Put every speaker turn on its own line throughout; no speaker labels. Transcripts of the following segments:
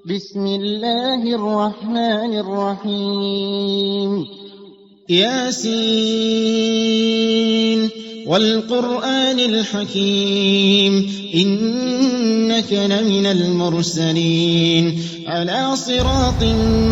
بسم الله الرحمن الرحيم
ياسين والقرآن الحكيم إنك لمن المرسلين على صراط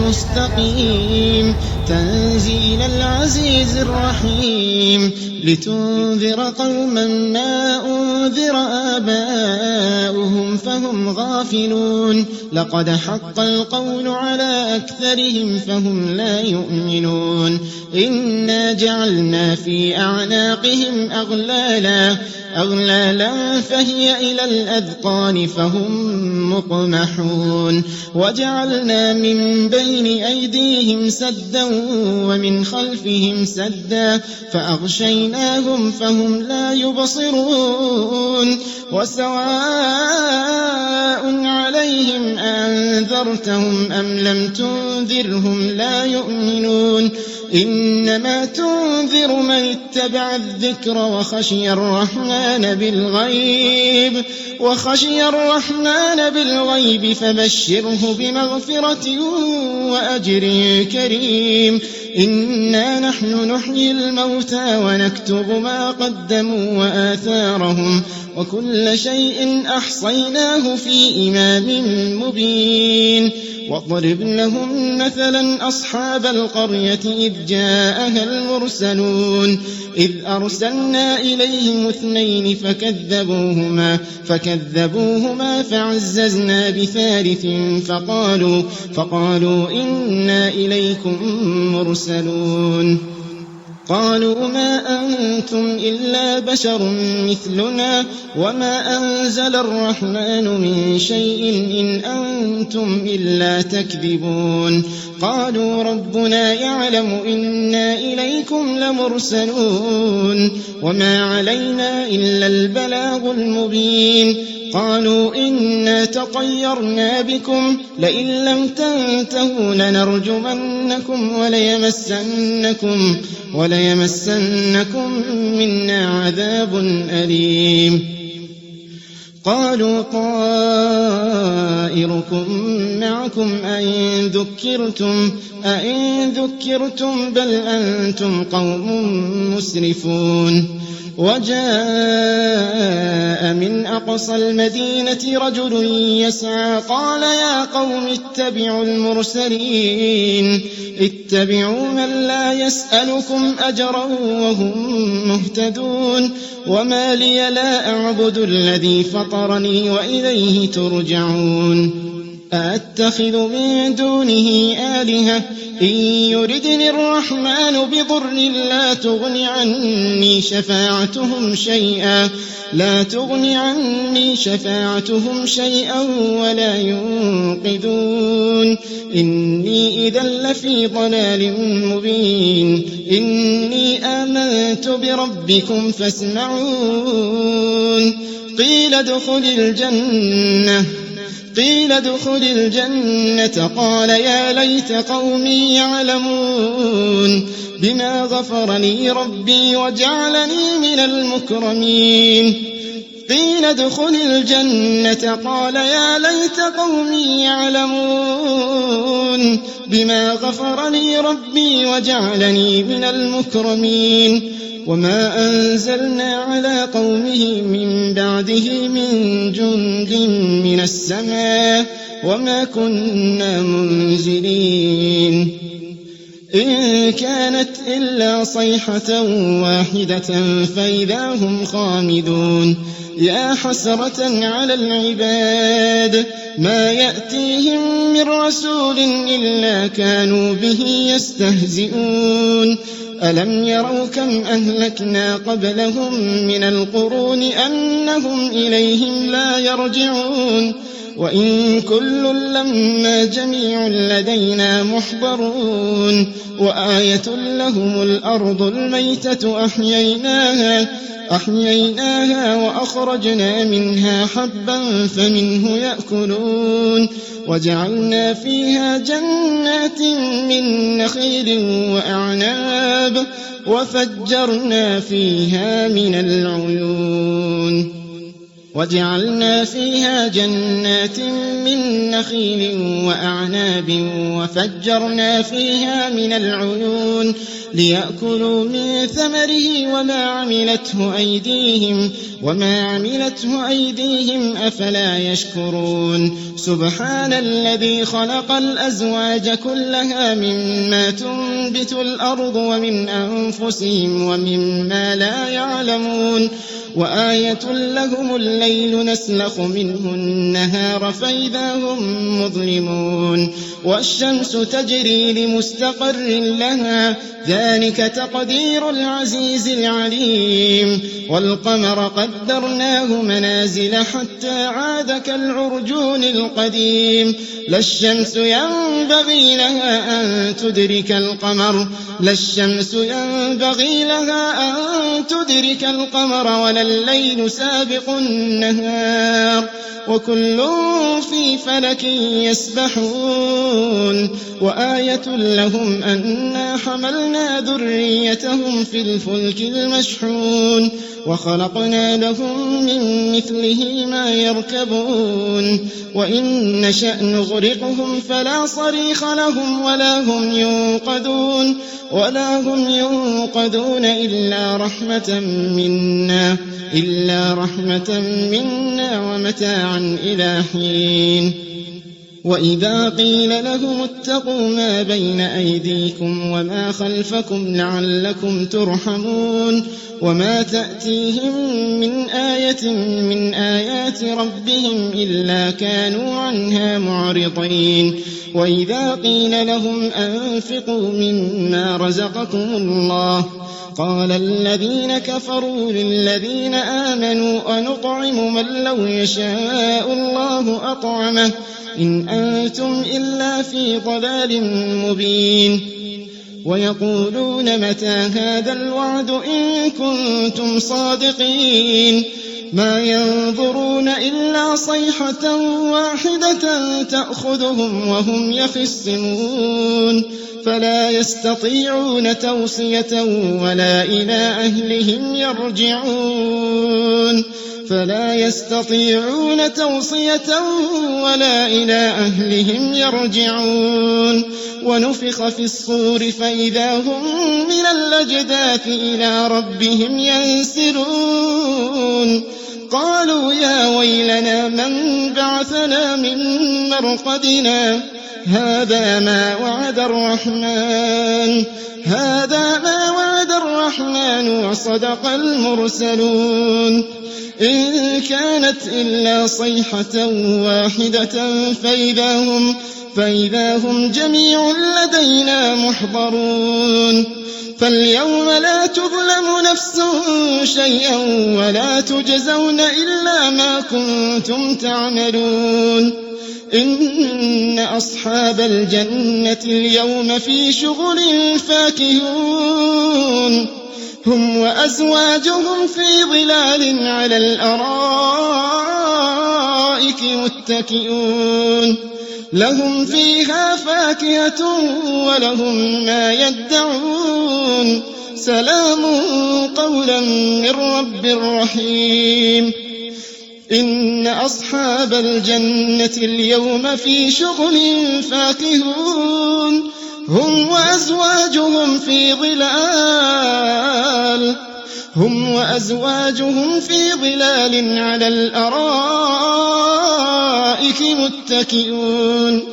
مستقيم تنزيل العزيز الرحيم لتنذر قوما ما أنذر آباؤهم فهم غافلون لقد حق القول على أكثرهم فهم لا يؤمنون إنا جعلنا في أعناقهم أغلالا فهي إلى الأذقان فهم مقمحون وجعلنا من بين أيديهم سدا ومن خلفهم سدا فأغشيناهم فهم لا يبصرون وسواء عليهم أنذرتهم أم لم تنذرهم لا يؤمنون إنما تنذر من اتبع الذكر وخشي الرحمن بالغيب فبشره بمغفرة وأجر كريم إنا نحن نحيي الموتى ونكتب ما قدموا وآثارهم وكل شيء أحصيناه في إمام مبين واضرب لهم مثلا أصحاب القرية إذ جاءها المرسلون إذ أرسلنا إليهم 2 فكذبوهما فعززنا بثالث فقالوا إنا إليكم مرسلون قالوا ما أنتم إلا بشر مثلنا وما أنزل الرحمن من شيء إن أنتم إلا تكذبون قالوا ربنا يعلم إنا إليكم لمرسلون وما علينا إلا البلاغ المبين قالوا إنا تطيرنا بكم لئن لم تنتهوا لنرجمنكم وليمسنكم منا عذاب أليم قالوا طائركم معكم أئن ذكرتم بل أنتم قوم مسرفون وجاء من أقصى المدينة رجل يسعى قال يا قوم اتبعوا المرسلين اتبعوا من لا يسألكم أجرا وهم مهتدون وما لي لا أعبد الذي فطرني وإليه ترجعون أأتخذ من دونه آلهة إن يردني الرحمن بضر لا تغن عني شفاعتهم شيئا ولا ينقذون إني إذا لفي ضلال مبين إني آمنت بربكم فاسمعون قيل ادخل الجنة قال يا ليت قومي يعلمون بما غفر لي ربي وجعلني من المكرمين قيل ادخل الجنة قال يا ليت قومي يعلمون بما غفر لي ربي وجعلني من المكرمين وما أنزلنا على قومه من بعده من جند من السماء وما كنا منزلين إن كانت إلا صيحة واحدة فإذا هم خامدون يا حسرة على العباد ما يأتيهم من رسول إلا كانوا به يستهزئون ألم يروا كم أهلكنا قبلهم من القرون أنهم إليهم لا يرجعون وإن كل لما جميع لدينا محضرون وآية لهم الأرض الميتة أحييناها وأخرجنا منها حبا فمنه يأكلون وجعلنا فيها جنات من نخيل وأعناب وفجرنا فيها من العيون وجعلنا فيها جنات من نخيل وأعناب وفجرنا فيها من العيون ليأكلوا من ثمره وما عملته أيديهم أفلا يشكرون سبحان الذي خلق الأزواج كلها مما تنبت الأرض ومن أنفسهم ومما لا يعلمون وآية لهم الليل نسلخ منه النهار فإذا هم مظلمون والشمس تجري لمستقر لها ذلك تقدير العزيز العليم والقمر قدرناه منازل حتى عاد كالعرجون القديم لا الشمس ينبغي لها أن تدرك القمر ولا الليل سابق النهار وكل في فلك يسبحون وآية لهم أنا حملنا ذريتهم في الفلك المشحون وخلقنا لهم من مثله ما يركبون وإن نشأ نغرقهم فلا صريخ لهم ولا هم ينقذون إلا رحمة منا ومتاعا إلى حين وإذا قيل لهم اتقوا ما بين أيديكم وما خلفكم لعلكم ترحمون وما تأتيهم من آية من آيات ربهم إلا كانوا عنها معرضين وإذا قيل لهم أنفقوا مما رزقكم الله قال الذين كفروا للذين آمنوا أنطعم من لو يشاء الله أطعمه إن أنتم إلا في ضلال مبين ويقولون متى هذا الوعد إن كنتم صادقين ما ينظرون إلا صيحة واحدة تأخذهم وهم يخصمون فلا يستطيعون توصية ولا إلى أهلهم يرجعون ونفخ في الصور فإذا هم من الأجداث إلى ربهم ينسلون قالوا يا ويلنا من بعثنا من مرقدنا هذا ما وعد الرحمن وصدق المرسلون إن كانت إلا صيحة واحدة فإذا هم جميع لدينا محضرون فاليوم لا تظلم نفس شيئا ولا تجزون إلا ما كنتم تعملون إن أصحاب الجنة اليوم في شغل فاكهون هم وأزواجهم في ظلال على الأرائك متكئون لهم فيها فاكهة ولهم ما يدعون سلام قولا من رب رحيم إن أصحاب الجنة اليوم في شغل فاكهون هم وأزواجهم في ظلال على الأرائك متكئون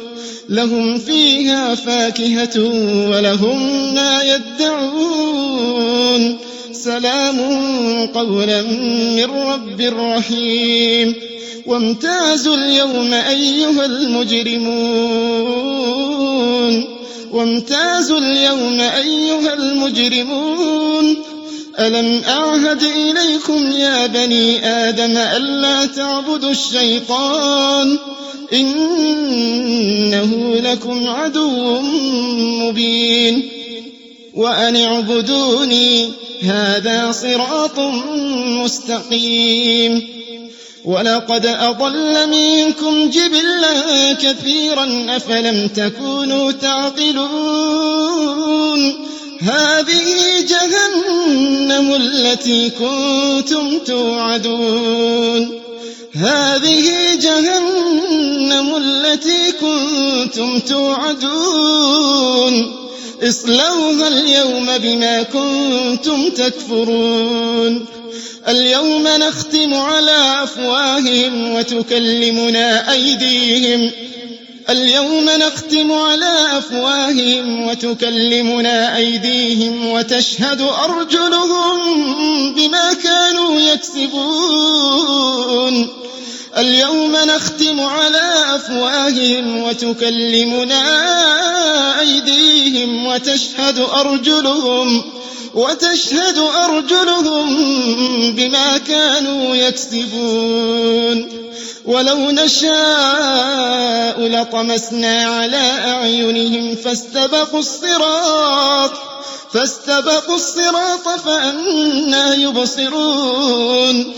لهم فيها فاكهة ولهم ما يدعون سلام قولا من رب رحيم وامتازوا اليوم أيها المجرمون ألم أعهد إليكم يا بني آدم ألا تعبدوا الشيطان إنه لكم عدو مبين وأن اعبدوني هذا صراط مستقيم ولقد أضل منكم جبلا كثيرا أفلم تكونوا تعقلون هذه جهنم التي كنتم توعدون هذه جهنم التي كنتم توعدون اصلوها اليوم بما كنتم تكفرون اليوم نختم على أفواههم وتكلمنا أيديهم وتشهد أرجلهم بما كانوا يكسبون اليوم نختم على أفواههم وتكلمنا أيديهم وتشهد أرجلهم بما كانوا يكسبون ولو نشاء لطمسنا على أعينهم فاستبقوا الصراط فأنى يبصرون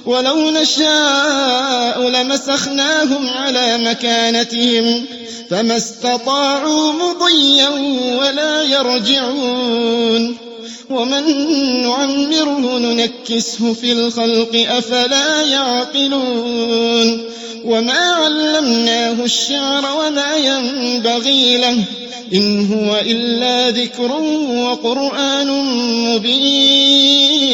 ولو نشاء لمسخناهم على مكانتهم فما استطاعوا مضيا ولا يرجعون ومن نعمره ننكسه في الخلق أفلا يعقلون وما علمناه الشعر وما ينبغي له إن هو إلا ذكر وقرآن مبين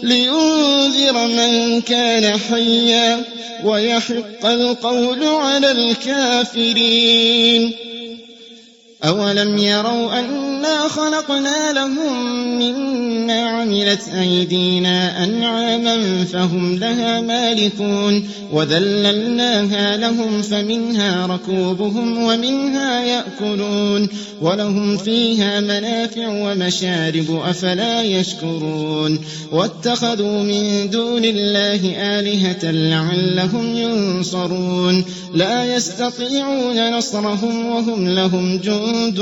لينذر من كان حيا ويحق القول على الكافرين أولم يروا أنا خلقنا لهم مما عملت أيدينا أنعاما فهم لها مالكون وذللناها لهم فمنها ركوبهم ومنها يأكلون ولهم فيها منافع ومشارب أفلا يشكرون واتخذوا من دون الله آلهة لعلهم ينصرون لا يستطيعون نصرهم وهم لهم جند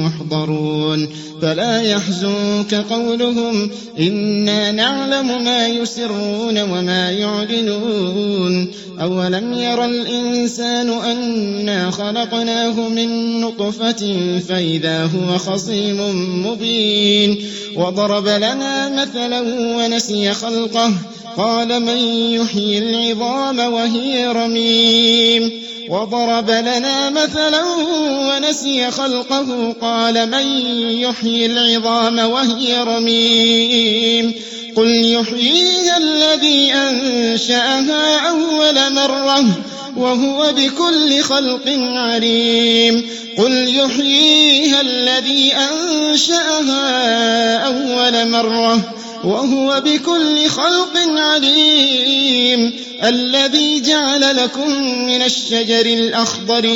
محضرون فلا يحزنك قولهم إنا نعلم ما يسرون وما يعلنون أولم ير الإنسان أنا خلقناه من نطفة فإذا هو خصيم مبين وضرب لنا مثلا ونسي خلقه قال من يحيي العظام وهي رميم وضرب لنا مثلا ونسي خلقه قال من يحيي العظام وهي رميم قل يحييها الذي أنشأها أول مرة وهو بكل خلق عليم قل يحييها الذي أنشأها أول مرة وهو بكل خلق عليم الذي جعل لكم من الشجر الأخضر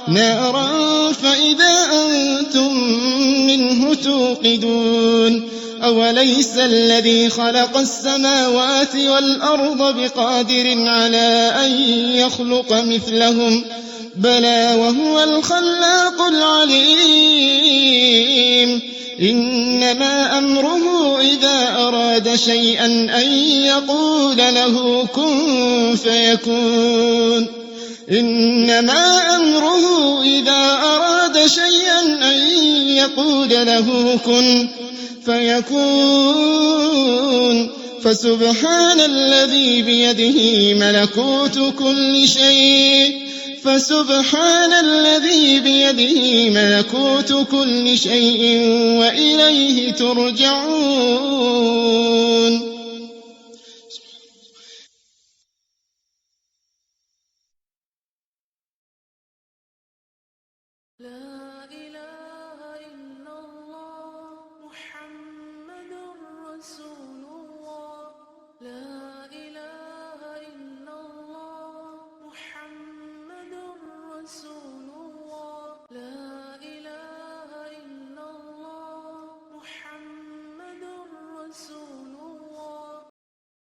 نارا فإذا أنتم منه توقدون أوليس الذي خلق السماوات والأرض بقادر على أن يخلق مثلهم بلى وهو الخلاق العليم إنما أمره إذا أراد شيئا أن يقول له كن فيكون إنما أمره إذا أراد شيئا أن يقول له كن فيكون فسبحان الذي بيده ملكوت كل شيء وإليه ترجعون